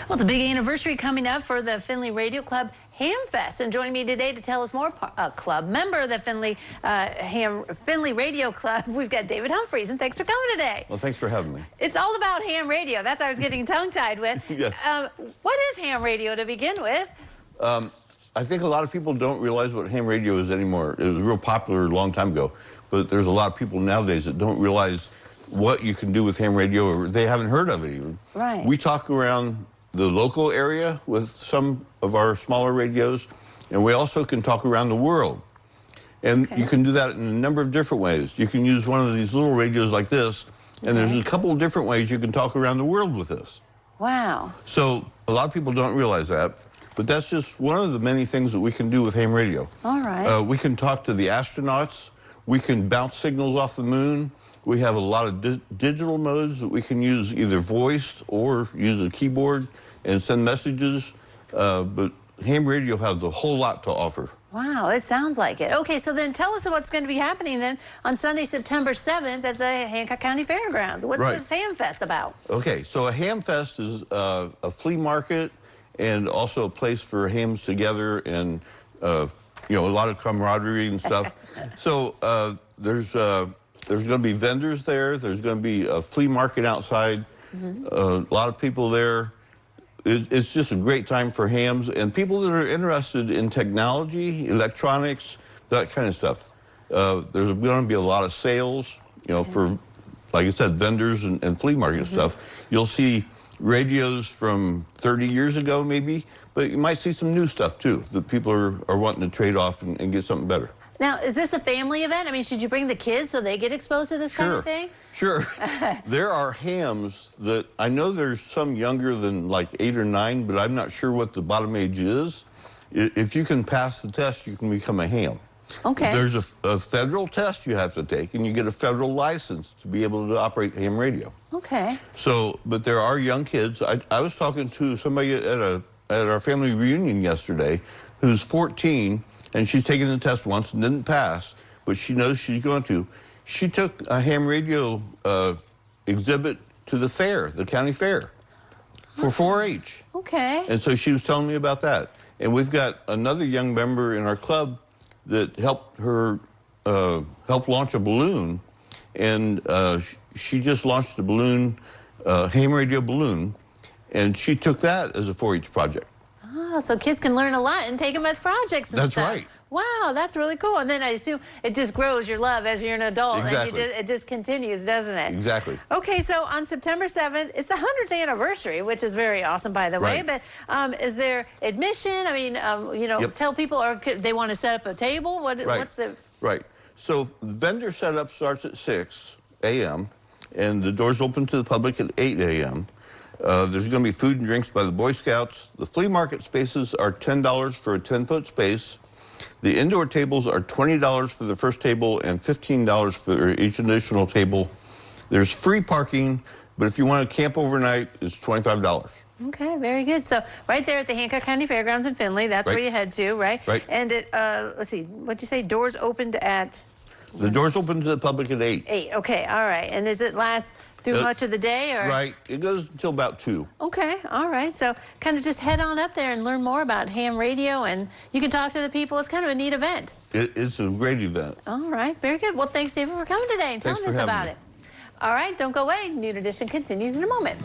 Well, it's a big anniversary coming up for the Findlay Radio Club Hamfest, and joining me today to tell us more, club member of the Findlay Radio Club, we've got David Humphreys, and thanks for coming today. Well, thanks for having me. It's all about ham radio. That's what I was getting tongue-tied with. Yes. What is ham radio to begin with? I think a lot of people don't realize what ham radio is anymore. It was real popular a long time ago, but there's a lot of people nowadays that don't realize what you can do with ham radio, or they haven't heard of it even. Right. We talk around the local area with some of our smaller radios, and we also can talk around the world. And you can do that in a number of different ways. You can use one of these little radios like this, and there's a couple of different ways you can talk around the world with this. Wow. So a lot of people don't realize that, but that's just one of the many things that we can do with ham radio. All right. We can talk to the astronauts. We can bounce signals off the moon. We have a lot of digital modes that we can use, either voiced or use a keyboard and send messages. But ham radio has a whole lot to offer. Wow, it sounds like it. Okay, so then tell us what's going to be happening then on Sunday, September 7th at the Hancock County Fairgrounds. What's this Ham Fest about? Okay, so a Ham Fest is a flea market and also a place for hams together and, you know, a lot of camaraderie and stuff. So there's going to be vendors there. There's going to be a flea market outside. A lot of people there. It's just a great time for hams and people that are interested in technology, electronics, that kind of stuff. There's going to be a lot of sales, you know, for, like I said, vendors and flea market stuff. You'll see radios from 30 years ago maybe, but you might see some new stuff too that people are wanting to trade off and get something better. Now, is this a family event? I mean, should you bring the kids so they get exposed to this kind of thing? Sure. There are hams that, I know there's some younger than like 8 or 9, but I'm not sure what the bottom age is. If you can pass the test, you can become a ham. Okay. There's a federal test you have to take, and you get a federal license to be able to operate ham radio. Okay. So, but there are young kids. I was talking to somebody at our family reunion yesterday who's 14, and she's taken the test once and didn't pass, but she knows she's going to. She took a ham radio exhibit to the fair, the county fair, for 4-H. Okay. And so she was telling me about that. And we've got another young member in our club that helped her help launch a balloon, and she just launched a balloon, ham radio balloon, and she took that as a 4-H project. Oh, so kids can learn a lot and take them as projects and stuff. That's right. Wow, that's really cool. And then I assume it just grows your love as you're an adult. Exactly. And it just continues, doesn't it? Exactly. Okay, so on September 7th, it's the 100th anniversary, which is very awesome, by the way. But is there admission? I mean, you know, tell people, or they want to set up a table? What's the... Right. So the vendor setup starts at 6 a.m., and the doors open to the public at 8 a.m. There's going to be food and drinks by the Boy Scouts. The flea market spaces are $10 for a 10-foot space. The indoor tables are $20 for the first table and $15 for each additional table. There's free parking, but if you want to camp overnight, it's $25. Okay, very good. So right there at the Hancock County Fairgrounds in Findlay, that's where you head to, right? Right. And it, let's see, what'd you say? Doors opened at... The doors open to the public at 8. 8, okay, all right. And does it last through much of the day, or? Right, it goes until about 2. Okay, all right. So kind of just head on up there and learn more about ham radio, and you can talk to the people. It's kind of a neat event. It's a great event. All right, very good. Well, thanks, David, for coming today and telling us about it. All right, don't go away. Noon Edition continues in a moment.